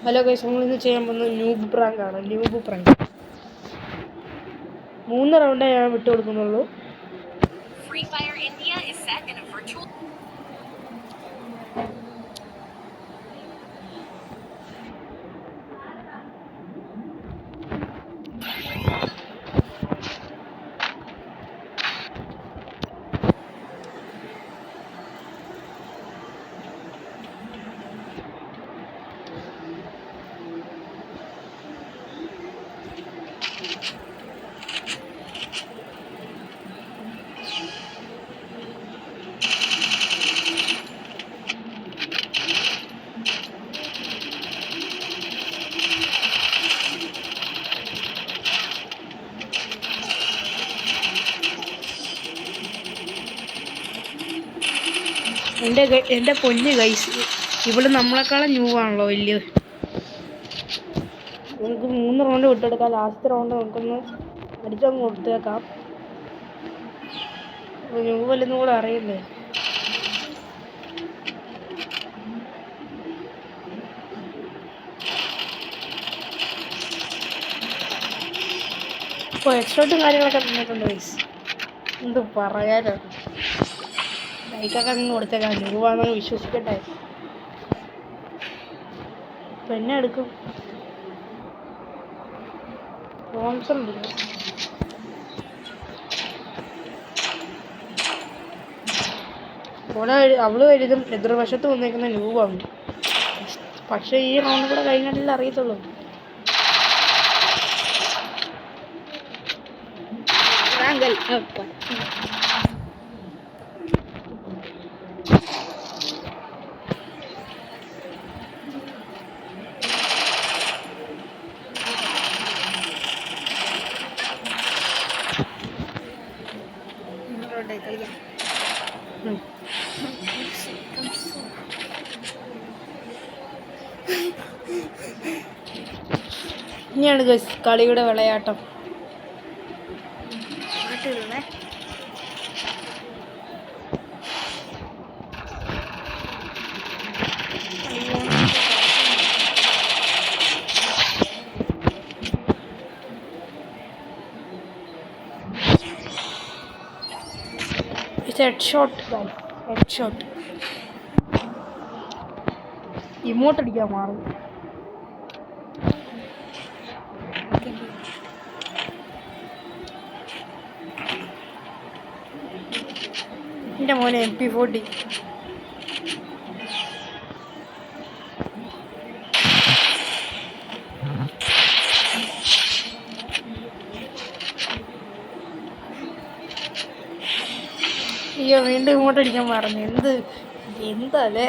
Hello guys, നമ്മളിന്ന് ചെയ്യാൻ പോകുന്നത് ന്യൂബ് പ്രാങ്ക് ആണ്. ന്യൂബ് പ്രാങ്ക് 3 റൗണ്ടേ ഞാൻ വിട്ടു കൊടുക്കുന്നുള്ളൂ. എൻ്റെ പൊന്ന് ഗൈസ്, ഇവിടെ നമ്മളെക്കാളും ന്യൂവാണല്ലോ വലിയ. നമുക്ക് 3 റൗണ്ട് വിട്ടെടുക്കാം. ലാസ്റ്റ് റൗണ്ട് നമുക്കൊന്ന് അടിച്ചങ്ങ് കൊടുത്തേക്കാം. ന്യൂവല്ലെന്നും കൂടെ അറിയില്ലേ. ഇപ്പോൾ ഹെഡ്ഷോട്ടും കാര്യങ്ങളൊക്കെ തന്നിട്ടുണ്ട് ഗൈസ്. എന്ത് പറയാനാണ്. ലൈക്കൊക്കെ അങ്ങ് കൊടുത്തേക്കാം. ന്യൂവാണെന്ന് വിശ്വസിക്കട്ടെ. ഇപ്പം എന്നെ എടുക്കും തോംസൺ എടുക്കും. അവള് കരുതും എതിർവശത്ത് വന്നേക്കുന്ന ന്യൂവാണ്. പക്ഷേ ഈ റൗണ്ട് കൂടെ കഴിഞ്ഞാലല്ലേ അറിയത്തുള്ളൂ. ഇനിയാണ് കളിയുടെ വിളയാട്ടം. ഹെഡ്ഷോട്ട് ഇമോട്ട് അടിക്കാൻ മാറും. എൻ്റെ മോനെ MP40. അയ്യോ, വീണ്ടും ഇങ്ങോട്ട് അടിക്കാൻ പറഞ്ഞു. എന്താല്ലേ.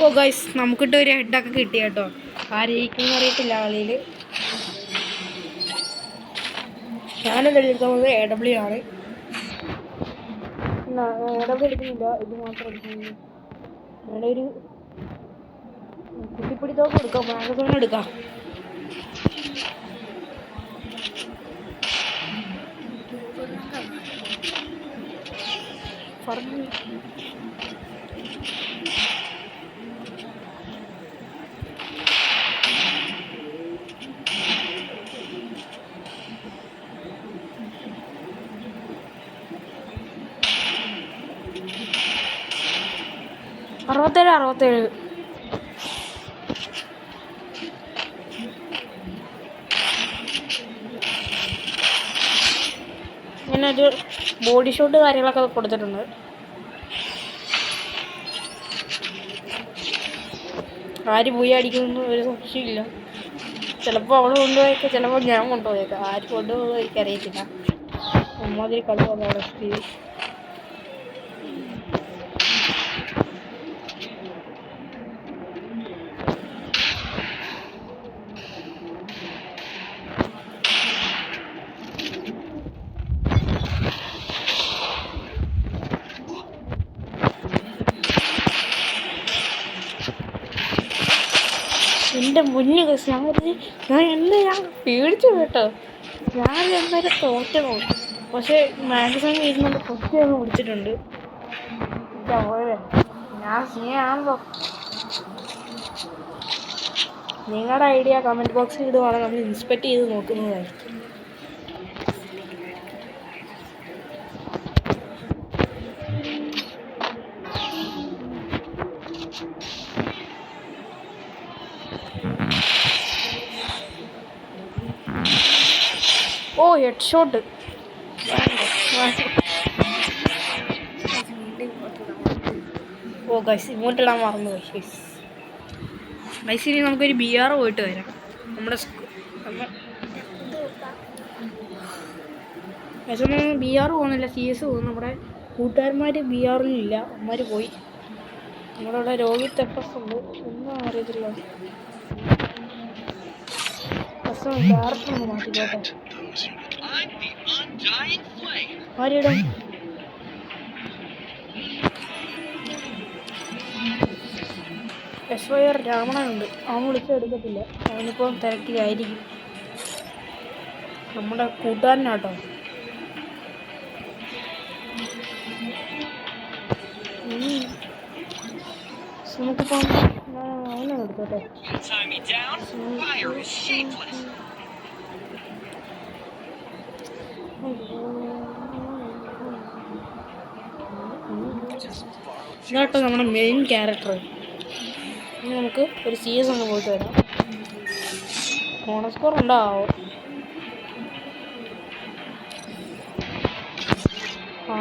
ഓ ഗൈസ്, നമുക്കിട്ട് ഒരു ഹെഡൊക്കെ കിട്ടി കേട്ടോ. ആരെയ്ക്കെന്ന് അറിയത്തില്ല കളിയിൽ. ഞാനെന്താ എടുക്കാൻ പോകുന്നത് AW ആണ്. AW എടുക്കുന്നില്ല, ഇത് മാത്രം എടുക്കുന്നില്ല. ഇവിടെ ഒരു കുട്ടിപ്പിടിത്തോക്ക് എടുക്കാം, മാഗസീൻ എടുക്കാം. പറഞ്ഞു അറുപത്തേഴ്. ഇങ്ങനെ ഒരു ബോഡി ഷോട്ട് കാര്യങ്ങളൊക്കെ കൊടുത്തിട്ടുണ്ട്. ആര് പോയി അടിക്കുമെന്ന് ഒരു സംശയമില്ല. ചിലപ്പോൾ അവൾ കൊണ്ടുപോയേക്കാം, ചിലപ്പോൾ ഞാൻ കൊണ്ടുപോയേക്കാം. ആര് കൊണ്ടുപോകുന്നത് എനിക്കറിയത്തില്ല. ഒന്നാമതൊരു കളി വന്നു അവിടെ സ്ഥിതി. എൻ്റെ മുന്നിൽ ഞാൻ പേടിച്ചു കേട്ടോ. ഞാൻ എന്തായാലും തോറ്റണോ, പക്ഷേ മാക്സിമം ഇരുന്നുകൊണ്ട് ഫസ്റ്റ് ഒന്ന് പിടിച്ചിട്ടുണ്ട്. ഞാൻ സ്നേഹാണല്ലോ. നിങ്ങളുടെ ഐഡിയ കമൻറ്റ് ബോക്സിൽ ഇടുവാണെങ്കിൽ നമ്മൾ ഇൻസ്പെക്ട് ചെയ്ത് നോക്കുന്നതായിരിക്കും. ഓ ഹെഡ് ഷോട്ട്. ഓ ഗൈസ് ഇങ്ങോട്ടിടാൻ മറന്നു പോയി ഗൈസ്. ഇനി നമുക്കൊരു BR പോയിട്ട് വരാം. നമ്മുടെ BR പോകുന്നില്ല, CS പോകുന്നു. നമ്മുടെ കൂട്ടുകാരന്മാർ BRയിലില്ല, അമ്മമാർ പോയി. നമ്മളിവിടെ രോഹിത് FS ഉണ്ട്, ഒന്നും അറിയത്തില്ല. ക്യാരക്ടർ ഒന്ന് മാറ്റിക്കോട്ടെ. ആരിടും SYR രാവണനുണ്ട്, അവൻ വിളിച്ചെടുക്കത്തില്ല. അവനിപ്പോൾ തിരക്കിലായിരിക്കും. നമ്മുടെ കൂട്ടുകാരനാട്ടോ. നമുക്കിപ്പം അവനെ എടുത്തോട്ടെ. ഇതാട്ടോ നമ്മുടെ മെയിൻ ക്യാരക്ടർ. ഇനി നമുക്ക് ഒരു CS ഒന്ന് പോയിട്ട് വരാം. ബോണസ് സ്കോർ ഉണ്ടാവോ?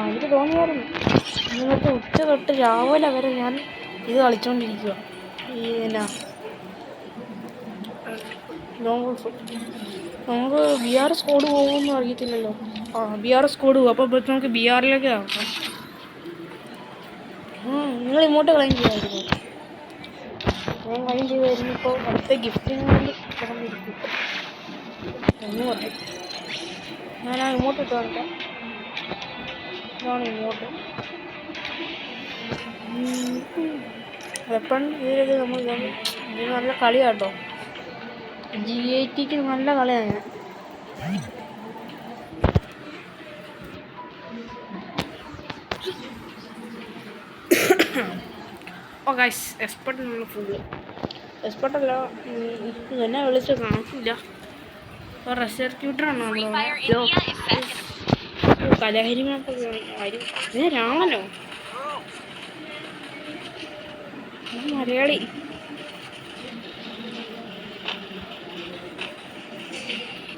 എനിക്ക് തോന്നിയായിരുന്നു. ഇന്നത്തെ ഉച്ച തൊട്ട് രാവിലെ വരെ ഞാൻ ഇത് കളിച്ചുകൊണ്ടിരിക്കുക. ഈ എന്നാ നമുക്ക് BR സ്കോഡ് പോകുമെന്ന് അറിയത്തില്ലല്ലോ. BR സ്കോഡ് പോകും. അപ്പോൾ നമുക്ക് BRയിലേക്ക് ആക്കാം. നിങ്ങൾ ഇങ്ങോട്ട് ക്ലൈം ചെയ്യാമായിരുന്നു. ഞാൻ ക്ലൈം ചെയ്തായിരുന്നു. ഇപ്പോൾ അടുത്ത ഗിഫ്റ്റിന് വേണ്ടി കിടന്നിരിക്കും. ഒന്ന് പറയും ഞാൻ ഇങ്ങോട്ട് ഇട്ട് കാണിക്കാം. ഇതാണ് ഇങ്ങോട്ട് വെപ്പൺ. ഇതിലേക്ക് നമ്മൾ ഇത് നല്ല കളിയാട്ടോ. G80ക്ക് നല്ല കളിയാണ്. ഓ ഗൈസ് എക്സ്പെർട്ട് നമ്മൾ ഫുള്ള് എക്സ്പെർട്ടല്ല. എന്നെ വിളിച്ച് കാണിച്ചില്ല. റെസർക്യൂട്ടറാണോ കലഹരി മാപ്പൊക്കെ രാമനോ മലയാളി.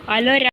ഹലോ